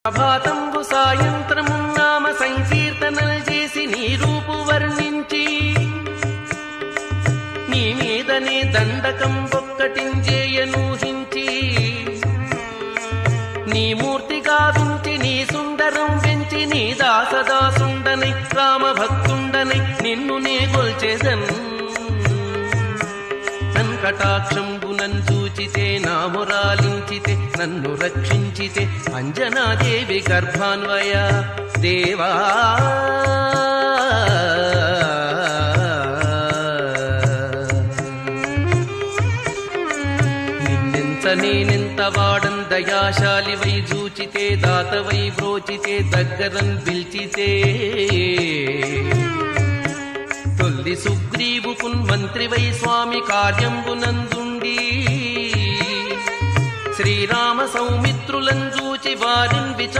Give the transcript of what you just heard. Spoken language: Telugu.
ప్రభాతంబు సాయంత్రము నామ సంకీర్తనలు చేసి నీ రూపు వర్ణించి నీ మీదనే దండకం ఒక్కటించేయనూహించి నీ మూర్తి గావించి నీ సుందరం పెంచి నీ దాసదాసుండనై రామభక్తుండనై నిన్ను నే గొల్చెదన్ కటాక్షంబునన్ చూచితే నామురాలించితే నన్ను రక్షించితే అంజనాదేవి గర్భాన్వయ దేవా నిన్నెంత నేనెంత వాడన్ దయాశాలివై చూచితే దాతవై బ్రోచితే దగ్గరన్ పిల్చితే తొల్లి సుగ్రీవుకున్ మంత్రివై స్వామి కార్యంబునందుండి శ్రీరామ సౌమిత్రులంజూచి వారిన్ విచార